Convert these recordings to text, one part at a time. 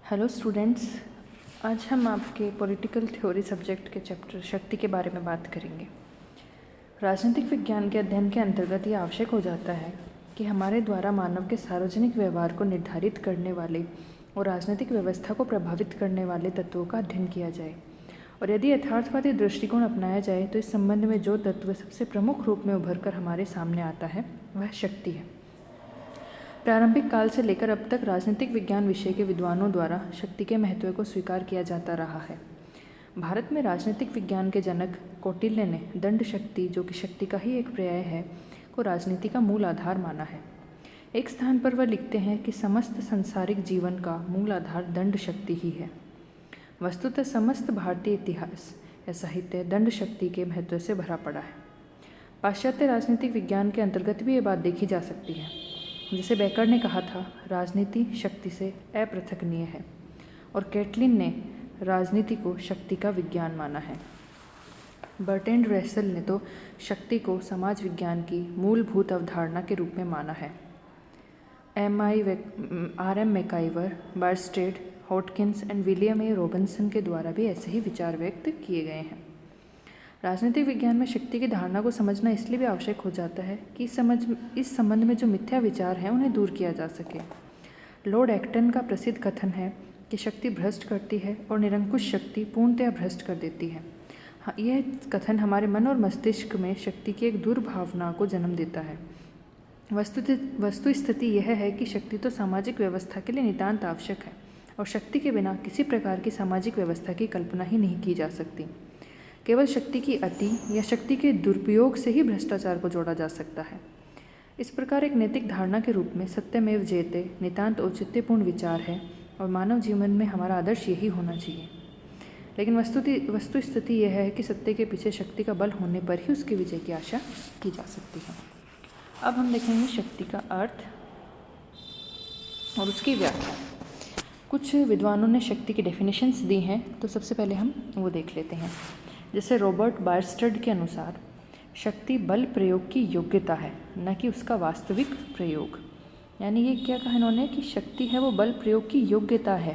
Hello students, आज हम आपके पॉलिटिकल थ्योरी सब्जेक्ट के चैप्टर शक्ति के बारे में बात करेंगे। राजनीतिक विज्ञान के अध्ययन के अंतर्गत यह आवश्यक हो जाता है कि हमारे द्वारा मानव के सार्वजनिक व्यवहार को निर्धारित करने वाले और राजनीतिक व्यवस्था को प्रभावित करने वाले तत्वों का अध्ययन किया जाए, और यदि यथार्थवादी दृष्टिकोण अपनाया जाए तो इस संबंध में जो तत्व सबसे प्रमुख रूप में उभर कर हमारे सामने आता है वह शक्ति है। प्रारंभिक काल से लेकर अब तक राजनीतिक विज्ञान विषय के विद्वानों द्वारा शक्ति के महत्व को स्वीकार किया जाता रहा है। भारत में राजनीतिक विज्ञान के जनक कौटिल्य ने दंड शक्ति, जो कि शक्ति का ही एक पर्याय है, को राजनीति का मूल आधार माना है। एक स्थान पर वह लिखते हैं कि समस्त सांसारिक जीवन का मूल आधार दंड शक्ति ही है। वस्तुतः समस्त भारतीय इतिहास या साहित्य दंड शक्ति के महत्व से भरा पड़ा है। पाश्चात्य राजनीतिक विज्ञान के अंतर्गत भी ये बात देखी जा सकती है। जैसे बेकर ने कहा था, राजनीति शक्ति से अपृथकनीय है, और कैटलिन ने राजनीति को शक्ति का विज्ञान माना है। बर्ट्रैंड रसेल ने तो शक्ति को समाज विज्ञान की मूलभूत अवधारणा के रूप में माना है। R.M. मैकाइवर, बार्स्टेड, हॉटकिंस एंड विलियम ए रॉबिन्सन के द्वारा भी ऐसे ही विचार व्यक्त किए गए हैं। राजनीतिक विज्ञान में शक्ति की धारणा को समझना इसलिए भी आवश्यक हो जाता है कि इस संबंध में जो मिथ्या विचार हैं उन्हें दूर किया जा सके। लॉर्ड एक्टन का प्रसिद्ध कथन है कि शक्ति भ्रष्ट करती है और निरंकुश शक्ति पूर्णतया भ्रष्ट कर देती है। हाँ, यह कथन हमारे मन और मस्तिष्क में शक्ति की एक दुर्भावना को जन्म देता है। वस्तु स्थिति यह है कि शक्ति तो सामाजिक व्यवस्था के लिए नितांत आवश्यक है, और शक्ति के बिना किसी प्रकार की सामाजिक व्यवस्था की कल्पना ही नहीं की जा सकती। केवल शक्ति की अति या शक्ति के दुरुपयोग से ही भ्रष्टाचार को जोड़ा जा सकता है। इस प्रकार एक नैतिक धारणा के रूप में सत्यमेव जयते नितांत औचित्यपूर्ण विचार है, और मानव जीवन में हमारा आदर्श यही होना चाहिए। लेकिन वस्तु स्थिति यह है कि सत्य के पीछे शक्ति का बल होने पर ही उसकी विजय की आशा की जा सकती है। अब हम देखेंगे शक्ति का अर्थ और उसकी व्याख्या। कुछ विद्वानों ने शक्ति की डेफिनेशंस दी हैं, तो सबसे पहले हम वो देख लेते हैं। जैसे रॉबर्ट बायरस्टेड के अनुसार शक्ति बल प्रयोग की योग्यता है, न कि उसका वास्तविक प्रयोग। यानी ये क्या कहा इन्होंने कि शक्ति है वो बल प्रयोग की योग्यता है,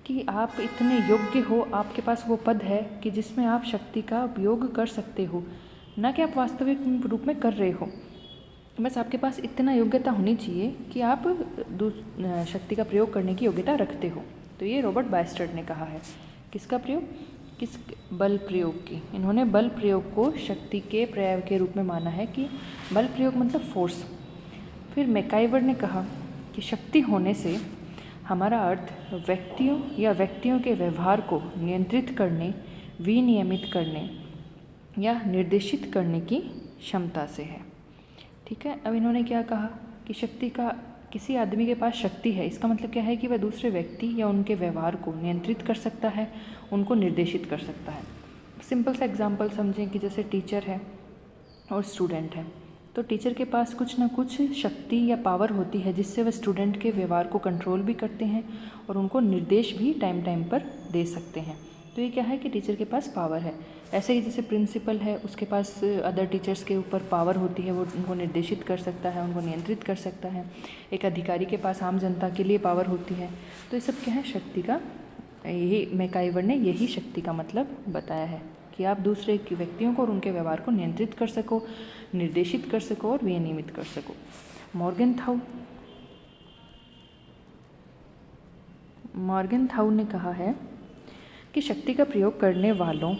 कि आप इतने योग्य हो, आपके पास वो पद है कि जिसमें आप शक्ति का उपयोग कर सकते हो, न कि आप वास्तविक रूप में कर रहे हो। बस आपके पास इतना योग्यता होनी चाहिए कि आप शक्ति का प्रयोग करने की योग्यता रखते हो। तो ये रॉबर्ट बायरस्टेड ने कहा है। किसका प्रयोग? किस बल प्रयोग की। इन्होंने बल प्रयोग को शक्ति के पर्याय के रूप में माना है कि बल प्रयोग मतलब फोर्स। फिर मैकाइवर ने कहा कि शक्ति होने से हमारा अर्थ व्यक्तियों या व्यक्तियों के व्यवहार को नियंत्रित करने, विनियमित करने या निर्देशित करने की क्षमता से है। ठीक है। अब इन्होंने क्या कहा कि शक्ति का किसी आदमी के पास शक्ति है, इसका मतलब क्या है कि वह दूसरे व्यक्ति या उनके व्यवहार को नियंत्रित कर सकता है, उनको निर्देशित कर सकता है। सिंपल सा एग्जांपल समझें कि जैसे टीचर है और स्टूडेंट है, तो टीचर के पास कुछ ना कुछ शक्ति या पावर होती है जिससे वह स्टूडेंट के व्यवहार को कंट्रोल भी करते हैं और उनको निर्देश भी टाइम टाइम पर दे सकते हैं। तो ये क्या है कि टीचर के पास पावर है। ऐसे ही जैसे प्रिंसिपल है, उसके पास अदर टीचर्स के ऊपर पावर होती है, वो उनको निर्देशित कर सकता है, उनको नियंत्रित कर सकता है। एक अधिकारी के पास आम जनता के लिए पावर होती है। तो ये सब क्या है? शक्ति का। यही मैकाइवर ने यही शक्ति का मतलब बताया है कि आप दूसरे व्यक्तियों को और उनके व्यवहार को नियंत्रित कर सको, निर्देशित कर सको और विनियमित कर सको। मॉर्गनथाउ ने कहा है कि शक्ति का प्रयोग करने वालों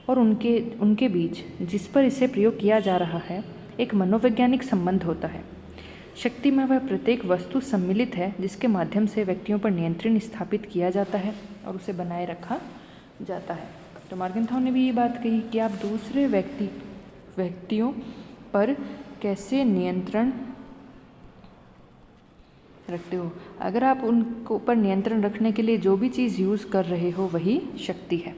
और उनके बीच जिस पर इसे प्रयोग किया जा रहा है एक मनोवैज्ञानिक संबंध होता है। शक्ति में वह प्रत्येक वस्तु सम्मिलित है जिसके माध्यम से व्यक्तियों पर नियंत्रण स्थापित किया जाता है और उसे बनाए रखा जाता है। तो मॉर्गनथाउ ने भी ये बात कही कि आप दूसरे व्यक्तियों पर कैसे नियंत्रण रखते हो। अगर आप उनको ऊपर नियंत्रण रखने के लिए जो भी चीज़ यूज़ कर रहे हो वही शक्ति है।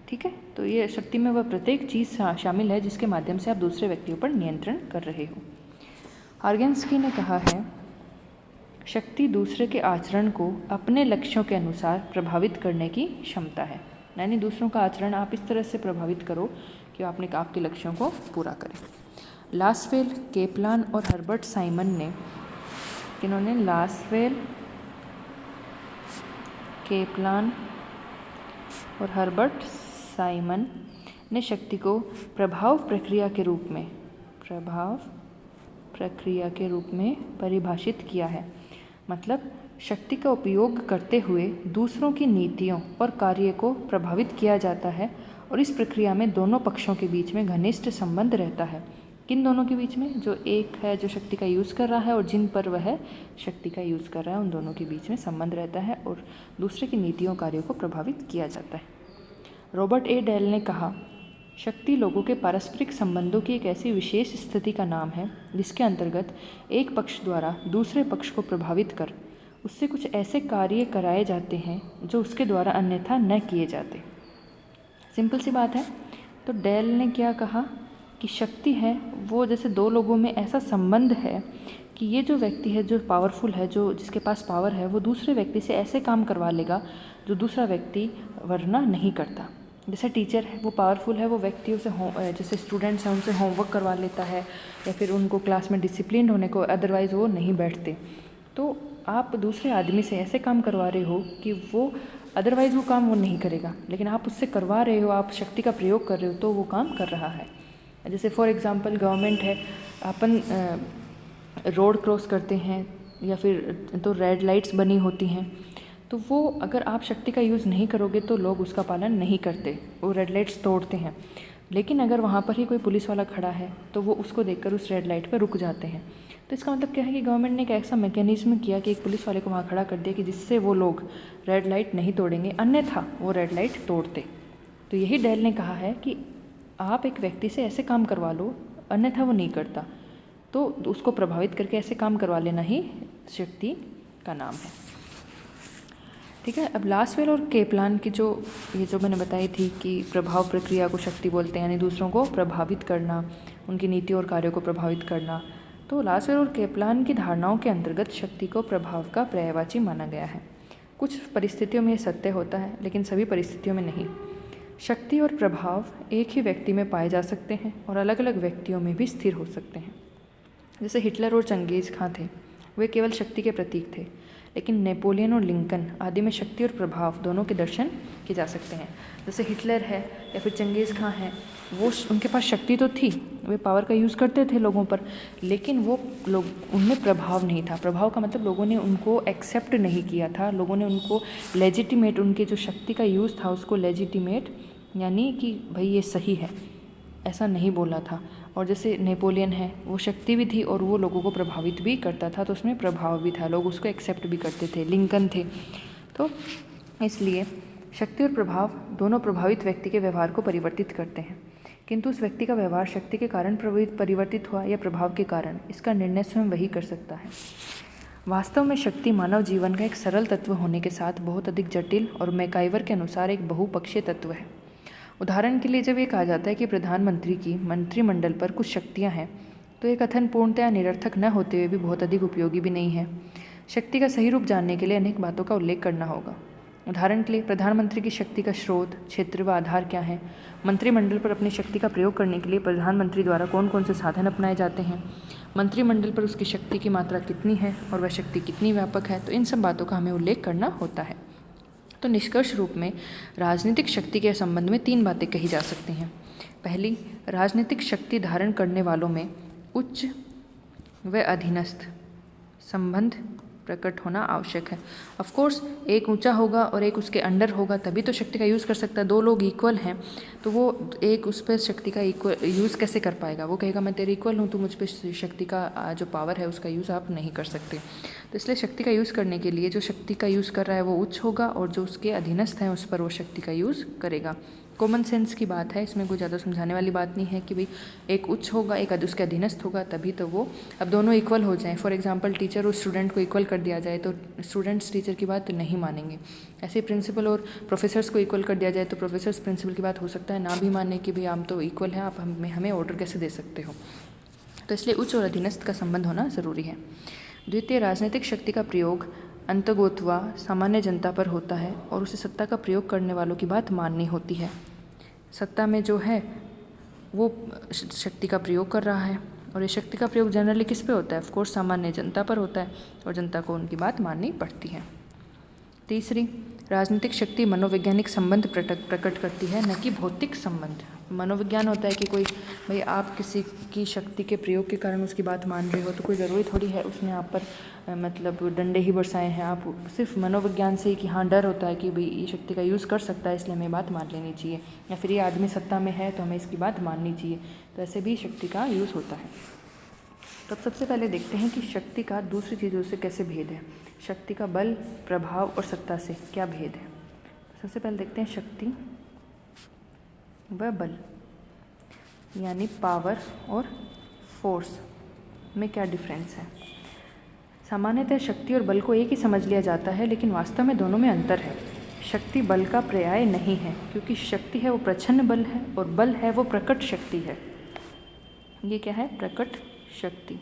ठीक है। तो ये शक्ति में वह प्रत्येक चीज़ शामिल है जिसके माध्यम से आप दूसरे व्यक्तियों पर नियंत्रण कर रहे हो। आर्गेंस्की ने कहा है, शक्ति दूसरे के आचरण को अपने लक्ष्यों के अनुसार प्रभावित करने की क्षमता है। यानी दूसरों का आचरण आप इस तरह से प्रभावित करो कि आपके लक्ष्यों को पूरा करें। लासवेल, केपलान और हर्बर्ट साइमन ने, जिन्होंने लासवेल, केपलान और हर्बर्ट साइमन ने शक्ति को प्रभाव प्रक्रिया के रूप में परिभाषित किया है। मतलब शक्ति का उपयोग करते हुए दूसरों की नीतियों और कार्य को प्रभावित किया जाता है और इस प्रक्रिया में दोनों पक्षों के बीच में घनिष्ठ संबंध रहता है। किन दोनों के बीच में? जो एक है जो शक्ति का यूज़ कर रहा है और जिन पर वह शक्ति का यूज़ कर रहा है, उन दोनों के बीच में संबंध रहता है और दूसरे की नीतियों कार्यों को प्रभावित किया जाता है। रॉबर्ट ए डेल ने कहा, शक्ति लोगों के पारस्परिक संबंधों की एक ऐसी विशेष स्थिति का नाम है जिसके अंतर्गत एक पक्ष द्वारा दूसरे पक्ष को प्रभावित कर उससे कुछ ऐसे कार्य कराए जाते हैं जो उसके द्वारा अन्यथा न किए जाते। सिंपल सी बात है। तो डेल ने क्या कहा कि शक्ति है वो जैसे दो लोगों में ऐसा संबंध है कि ये जो व्यक्ति है जो पावरफुल है, जो जिसके पास पावर है, वो दूसरे व्यक्ति से ऐसे काम करवा लेगा जो दूसरा व्यक्ति वरना नहीं करता। जैसे टीचर है वो पावरफुल है, वो व्यक्तियों से जैसे स्टूडेंट्स हैं उनसे होमवर्क करवा लेता है या फिर उनको क्लास में डिसिप्लिन होने को, अदरवाइज़ वो नहीं बैठते। तो आप दूसरे आदमी से ऐसे काम करवा रहे हो कि वो अदरवाइज़ वो काम वो नहीं करेगा, लेकिन आप उससे करवा रहे हो, आप शक्ति का प्रयोग कर रहे हो तो वो काम कर रहा है। जैसे फॉर एग्ज़ाम्पल गवर्नमेंट है, अपन रोड क्रॉस करते हैं या फिर तो रेड लाइट्स बनी होती हैं, तो वो अगर आप शक्ति का यूज़ नहीं करोगे तो लोग उसका पालन नहीं करते, वो रेड लाइट्स तोड़ते हैं। लेकिन अगर वहाँ पर ही कोई पुलिस वाला खड़ा है तो वो उसको देखकर उस रेड लाइट पर रुक जाते हैं। तो इसका मतलब क्या है कि गवर्नमेंट ने एक ऐसा मैकेनिज्म किया कि एक पुलिस वाले को वहाँ खड़ा कर दिया कि जिससे वो लोग रेड लाइट नहीं तोड़ेंगे, अन्यथा वो रेड लाइट तोड़ते। तो यही डेल ने कहा है कि आप एक व्यक्ति से ऐसे काम करवा लो, अन्यथा वो नहीं करता, तो उसको प्रभावित करके ऐसे काम करवा लेना ही शक्ति का नाम है। ठीक है। अब लासवेल और केपलान की जो मैंने बताई थी कि प्रभाव प्रक्रिया को शक्ति बोलते हैं, यानी दूसरों को प्रभावित करना, उनकी नीति और कार्यों को प्रभावित करना। तो लासवेल और केपलान की धारणाओं के अंतर्गत शक्ति को प्रभाव का पर्यायवाची माना गया है। कुछ परिस्थितियों में यह सत्य होता है, लेकिन सभी परिस्थितियों में नहीं। शक्ति और प्रभाव एक ही व्यक्ति में पाए जा सकते हैं और अलग अलग व्यक्तियों में भी स्थिर हो सकते हैं। जैसे हिटलर और चंगेज़ खां थे, वे केवल शक्ति के प्रतीक थे, लेकिन नेपोलियन और लिंकन आदि में शक्ति और प्रभाव दोनों के दर्शन किए जा सकते हैं। जैसे हिटलर है या फिर चंगेज़ खां है, वो उनके पास शक्ति तो थी, वे पावर का यूज़ करते थे लोगों पर, लेकिन वो लोग उनमें प्रभाव नहीं था। प्रभाव का मतलब लोगों ने उनको एक्सेप्ट नहीं किया था, लोगों ने उनको लेजिटिमेट, उनके जो शक्ति का यूज़ था उसको लेजिटिमेट, यानी कि भाई ये सही है, ऐसा नहीं बोला था। और जैसे नेपोलियन है, वो शक्ति भी थी और वो लोगों को प्रभावित भी करता था, तो उसमें प्रभाव भी था, लोग उसको एक्सेप्ट भी करते थे। लिंकन थे। तो इसलिए शक्ति और प्रभाव दोनों प्रभावित व्यक्ति के व्यवहार को परिवर्तित करते हैं, किंतु उस व्यक्ति का व्यवहार शक्ति के कारण परिवर्तित हुआ या प्रभाव के कारण, इसका निर्णय स्वयं वही कर सकता है। वास्तव में शक्ति मानव जीवन का एक सरल तत्व होने के साथ बहुत अधिक जटिल और मैकाइवर के अनुसार एक बहुपक्षीय तत्व है। उदाहरण के लिए जब ये कहा जाता है कि प्रधानमंत्री की मंत्रिमंडल पर कुछ शक्तियां हैं, तो ये कथन पूर्णतया निरर्थक न होते हुए भी बहुत अधिक उपयोगी भी नहीं है। शक्ति का सही रूप जानने के लिए अनेक बातों का उल्लेख करना होगा। उदाहरण के लिए प्रधानमंत्री की शक्ति का स्रोत, क्षेत्र व आधार क्या है, मंत्रिमंडल पर अपनी शक्ति का प्रयोग करने के लिए प्रधानमंत्री द्वारा कौन कौन से साधन अपनाए जाते हैं, मंत्रिमंडल पर उसकी शक्ति की मात्रा कितनी है और वह शक्ति कितनी व्यापक है, तो इन सब बातों का हमें उल्लेख करना होता है। तो निष्कर्ष रूप में राजनीतिक शक्ति के संबंध में 3 बातें कही जा सकती हैं। पहली, राजनीतिक शक्ति धारण करने वालों में उच्च व अधीनस्थ संबंध प्रकट होना आवश्यक है। ऑफ कोर्स एक ऊंचा होगा और एक उसके अंडर होगा, तभी तो शक्ति का यूज़ कर सकता है। 2 लोग इक्वल हैं तो वो एक उस पर शक्ति का इक्वल यूज़ कैसे कर पाएगा? वो कहेगा मैं तेरे इक्वल हूँ, तो मुझ पर शक्ति का जो पावर है उसका यूज़ आप नहीं कर सकते। तो इसलिए शक्ति का यूज़ करने के लिए जो शक्ति का यूज़ कर रहा है वो उच्च होगा और जो उसके अधीनस्थ हैं उस पर वो शक्ति का यूज़ करेगा। कॉमन सेंस की बात है, इसमें कोई ज़्यादा समझाने वाली बात नहीं है कि भाई एक उच्च होगा एक उसके अधीनस्थ होगा, तभी तो वो अब दोनों इक्वल हो जाएं। फॉर एग्जांपल टीचर और स्टूडेंट को इक्वल कर दिया जाए तो स्टूडेंट्स टीचर की बात नहीं मानेंगे। ऐसे प्रिंसिपल और प्रोफेसर्स को इक्वल कर दिया जाए तो प्रोफेसर्स प्रिंसिपल की बात हो सकता है ना भी माने कि भाई हम तो इक्वल हैं, आप हमें ऑर्डर कैसे दे सकते हो। तो इसलिए उच्च और अधीनस्थ का संबंध होना ज़रूरी है। द्वितीय, राजनीतिक शक्ति का प्रयोग अंतर्गोत्वा सामान्य जनता पर होता है और उसे सत्ता का प्रयोग करने वालों की बात माननी होती है। सत्ता में जो है वो शक्ति का प्रयोग कर रहा है और ये शक्ति का प्रयोग जनरली किस पे होता है? ऑफ कोर्स सामान्य जनता पर होता है और जनता को उनकी बात माननी पड़ती है। तीसरी, राजनीतिक शक्ति मनोवैज्ञानिक संबंध प्रकट करती है, न कि भौतिक संबंध। मनोविज्ञान होता है कि कोई भाई आप किसी की शक्ति के प्रयोग के कारण उसकी बात मान रहे हो, तो कोई ज़रूरी थोड़ी है उसने आप पर मतलब डंडे ही बरसाए हैं। आप सिर्फ मनोविज्ञान से ही कि हाँ डर होता है कि भाई ये शक्ति का यूज़ कर सकता है इसलिए हमें बात मान लेनी चाहिए, या फिर ये आदमी सत्ता में है तो हमें इसकी बात माननी चाहिए। तो ऐसे भी शक्ति का यूज़ होता है। तो अब सबसे पहले देखते हैं कि शक्ति का दूसरी चीज़ों से कैसे भेद है। शक्ति का बल, प्रभाव और सत्ता से क्या भेद है। सबसे पहले देखते हैं शक्ति व बल, यानी पावर और फोर्स में क्या डिफरेंस है। सामान्यतः शक्ति और बल को एक ही समझ लिया जाता है, लेकिन वास्तव में दोनों में अंतर है। शक्ति बल का पर्याय नहीं है, क्योंकि शक्ति है वो प्रच्छन्न बल है और बल है वो प्रकट शक्ति है। ये क्या है? प्रकट शक्ति,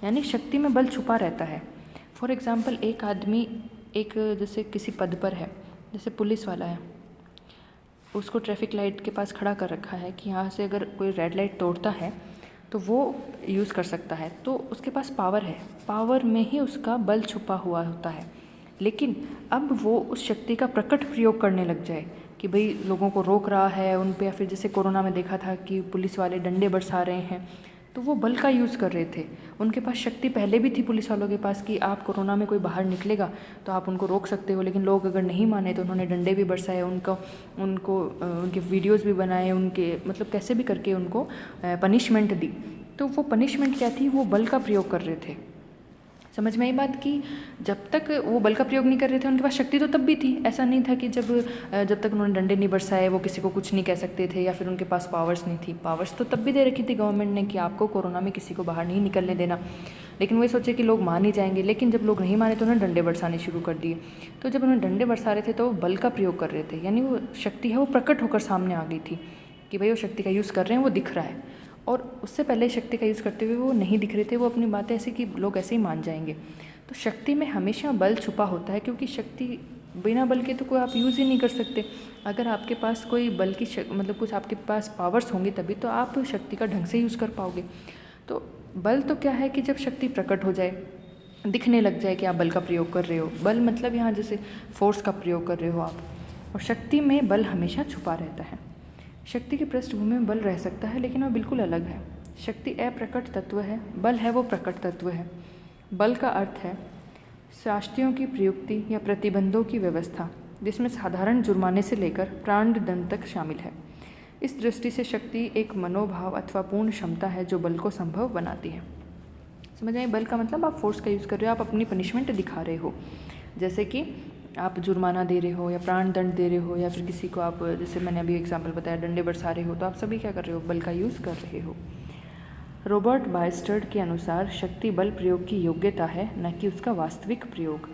यानी शक्ति में बल छुपा रहता है। फॉर एग्ज़ाम्पल, एक आदमी एक जैसे किसी पद पर है, जैसे पुलिस वाला है, उसको ट्रैफिक लाइट के पास खड़ा कर रखा है कि यहाँ से अगर कोई रेड लाइट तोड़ता है तो वो यूज़ कर सकता है, तो उसके पास पावर है, पावर में ही उसका बल छुपा हुआ होता है। लेकिन अब वो उस शक्ति का प्रकट प्रयोग करने लग जाए कि भाई लोगों को रोक रहा है उन पे, या फिर जैसे कोरोना में देखा था कि पुलिस वाले डंडे बरसा रहे हैं, तो वो बल का यूज़ कर रहे थे। उनके पास शक्ति पहले भी थी पुलिस वालों के पास कि आप कोरोना में कोई बाहर निकलेगा तो आप उनको रोक सकते हो, लेकिन लोग अगर नहीं माने तो उन्होंने डंडे भी बरसाए, उनके वीडियोज़ भी बनाए, उनके मतलब कैसे भी करके उनको पनिशमेंट दी। तो वो पनिशमेंट क्या थी? वो बल का प्रयोग कर रहे थे। समझ में आई बात कि जब तक वो बल का प्रयोग नहीं कर रहे थे उनके पास शक्ति तो तब भी थी। ऐसा नहीं था कि जब तक उन्होंने डंडे नहीं बरसाए वो किसी को कुछ नहीं कह सकते थे, या फिर उनके पास पावर्स नहीं थी। पावर्स तो तब भी दे रखी थी गवर्नमेंट ने कि आपको कोरोना में किसी को बाहर नहीं निकलने देना, लेकिन वही सोचे कि लोग मान ही जाएंगे। लेकिन जब लोग नहीं माने तो उन्होंने डंडे बरसाने शुरू कर दिए। तो जब उन्होंने डंडे बरसा रहे थे तो वो बल का प्रयोग कर रहे थे, यानी वो शक्ति है वो प्रकट होकर सामने आ गई थी कि भाई वो शक्ति का यूज़ कर रहे हैं, वो दिख रहा है। और उससे पहले शक्ति का यूज़ करते हुए वो नहीं दिख रहे थे, वो अपनी बातें ऐसी कि लोग ऐसे ही मान जाएंगे। तो शक्ति में हमेशा बल छुपा होता है, क्योंकि शक्ति बिना बल के तो कोई आप यूज़ ही नहीं कर सकते। अगर आपके पास कोई बल की मतलब कुछ आपके पास पावर्स होंगी तभी तो आप शक्ति का ढंग से यूज़ कर पाओगे। तो बल तो क्या है कि जब शक्ति प्रकट हो जाए, दिखने लग जाए कि आप बल का प्रयोग कर रहे हो। बल मतलब यहाँ जैसे फोर्स का प्रयोग कर रहे हो आप, और शक्ति में बल हमेशा छुपा रहता है। शक्ति की पृष्ठभूमि में बल रह सकता है, लेकिन वह बिल्कुल अलग है। शक्ति अप्रकट तत्व है, बल है वो प्रकट तत्व है। बल का अर्थ है शास्त्रियों की प्रयुक्ति या प्रतिबंधों की व्यवस्था, जिसमें साधारण जुर्माने से लेकर प्राणदंड तक शामिल है। इस दृष्टि से शक्ति एक मनोभाव अथवा पूर्ण क्षमता है जो बल को संभव बनाती है। समझ आए? बल का मतलब आप फोर्स का यूज़ कर रहे हो, आप अपनी पनिशमेंट दिखा रहे हो, जैसे कि आप जुर्माना दे रहे हो या प्राण दंड दे रहे हो, या फिर किसी को आप जैसे मैंने अभी एग्जाम्पल बताया डंडे बरसा रहे हो, तो आप सभी क्या कर रहे हो? बल का यूज़ कर रहे हो। रॉबर्ट बायस्टर्ड के अनुसार शक्ति बल प्रयोग की योग्यता है, न कि उसका वास्तविक प्रयोग।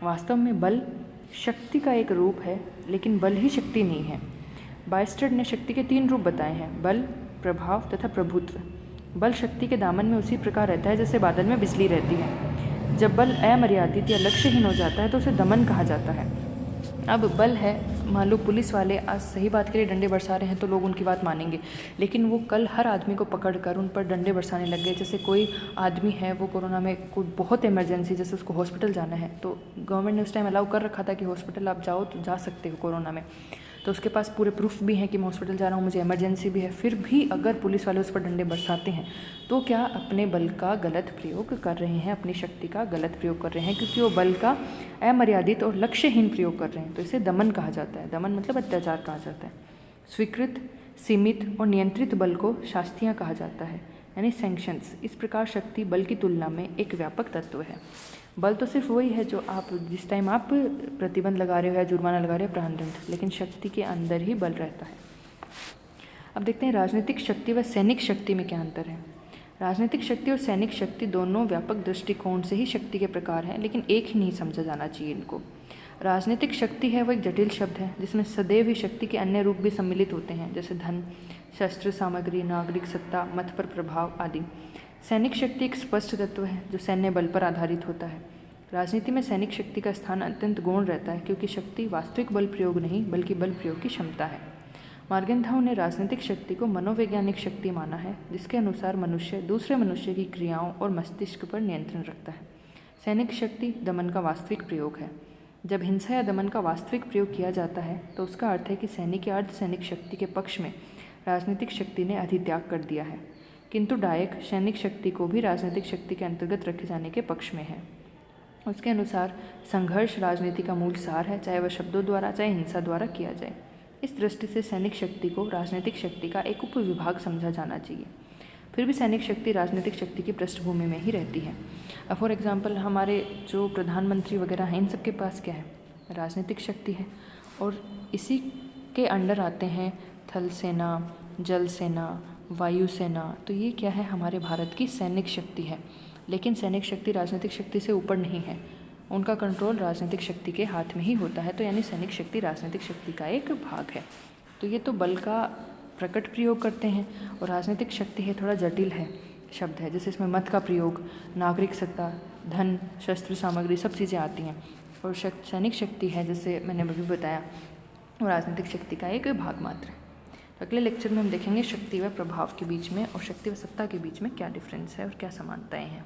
वास्तव में बल शक्ति का एक रूप है, लेकिन बल ही शक्ति नहीं है। बायस्टर्ड ने शक्ति के 3 रूप बताए हैं: बल, प्रभाव तथा प्रभुत्व। बल शक्ति के दामन में उसी प्रकार रहता है जैसे बादल में बिजली रहती है। जब बल अमर्यादित या लक्ष्यहीन हो जाता है तो उसे दमन कहा जाता है। अब बल है, मान लो पुलिस वाले आज सही बात के लिए डंडे बरसा रहे हैं तो लोग उनकी बात मानेंगे, लेकिन वो कल हर आदमी को पकड़ कर उन पर डंडे बरसाने लग गए। जैसे कोई आदमी है वो कोरोना में कोई बहुत इमरजेंसी, जैसे उसको हॉस्पिटल जाना है, तो गवर्नमेंट ने उस टाइम अलाउ कर रखा था कि हॉस्पिटल आप जाओ तो जा सकते हो कोरोना में, तो उसके पास पूरे प्रूफ भी हैं कि मैं हॉस्पिटल जा रहा हूँ, मुझे इमरजेंसी भी है। फिर भी अगर पुलिस वाले उस पर डंडे बरसाते हैं तो क्या अपने बल का गलत प्रयोग कर रहे हैं, अपनी शक्ति का गलत प्रयोग कर रहे हैं, क्योंकि वो बल का अमर्यादित और लक्ष्यहीन प्रयोग कर रहे हैं। तो इसे दमन कहा जाता है। दमन मतलब अत्याचार कहा जाता है। स्वीकृत, सीमित और नियंत्रित बल को शास्त्रीय कहा जाता है, यानी सैंक्शंस। इस प्रकार शक्ति बल की तुलना में एक व्यापक तत्व है। बल तो सिर्फ वही है जो आप जिस टाइम आप प्रतिबंध लगा रहे हो या जुर्माना लगा रहे हो, प्राणदंड, लेकिन शक्ति के अंदर ही बल रहता है। अब देखते हैं राजनीतिक शक्ति व सैनिक शक्ति में क्या अंतर है। राजनीतिक शक्ति और सैनिक शक्ति दोनों व्यापक दृष्टिकोण से ही शक्ति के प्रकार हैं, लेकिन एक ही नहीं समझा जाना चाहिए इनको। राजनीतिक शक्ति है वो एक जटिल शब्द है जिसमें सदैव ही शक्ति के अन्य रूप भी सम्मिलित होते हैं, जैसे धन, शस्त्र सामग्री, नागरिक सत्ता, मत पर प्रभाव आदि। सैनिक शक्ति एक स्पष्ट तत्व है जो सैन्य बल पर आधारित होता है। राजनीति में सैनिक शक्ति का स्थान अत्यंत गौण रहता है, क्योंकि शक्ति वास्तविक बल प्रयोग नहीं बल्कि बल प्रयोग की क्षमता है। मार्गेंथाउ ने राजनीतिक शक्ति को मनोवैज्ञानिक शक्ति माना है, जिसके अनुसार मनुष्य दूसरे मनुष्य की क्रियाओं और मस्तिष्क पर नियंत्रण रखता है। सैनिक शक्ति दमन का वास्तविक प्रयोग है। जब हिंसा या दमन का वास्तविक प्रयोग किया जाता है तो उसका अर्थ है कि सैनिक या अर्धसैनिक शक्ति के पक्ष में राजनीतिक शक्ति ने अधित्याग कर दिया है, किंतु डायक सैनिक शक्ति को भी राजनीतिक शक्ति के अंतर्गत रखे जाने के पक्ष में है। उसके अनुसार संघर्ष राजनीति का मूल सार है, चाहे वह शब्दों द्वारा चाहे हिंसा द्वारा किया जाए। इस दृष्टि से सैनिक शक्ति को राजनीतिक शक्ति का एक उपविभाग समझा जाना चाहिए। फिर भी सैनिक शक्ति राजनीतिक शक्ति की पृष्ठभूमि में ही रहती है। अब फॉर एग्जांपल हमारे जो प्रधानमंत्री वगैरह हैं, इन सब के पास क्या है? राजनीतिक शक्ति है, और इसी के अंडर आते हैं थल सेना, जल सेना, वायु सेना। तो ये क्या है? हमारे भारत की सैनिक शक्ति है। लेकिन सैनिक शक्ति राजनीतिक शक्ति से ऊपर नहीं है, उनका कंट्रोल राजनीतिक शक्ति के हाथ में ही होता है। तो यानी सैनिक शक्ति राजनीतिक शक्ति का एक भाग है। तो ये तो बल का प्रकट प्रयोग करते हैं, और राजनीतिक शक्ति है थोड़ा जटिल है शब्द है, जैसे इसमें मत का प्रयोग, नागरिक सत्ता, धन, शस्त्र सामग्री सब चीज़ें आती हैं। और सैनिक शक्ति है, जैसे मैंने अभी बताया, वो राजनीतिक शक्ति का एक भाग मात्र है। तो अगले लेक्चर में हम देखेंगे शक्ति व प्रभाव के बीच में और शक्ति व सत्ता के बीच में क्या डिफरेंस है और क्या समानताएं हैं।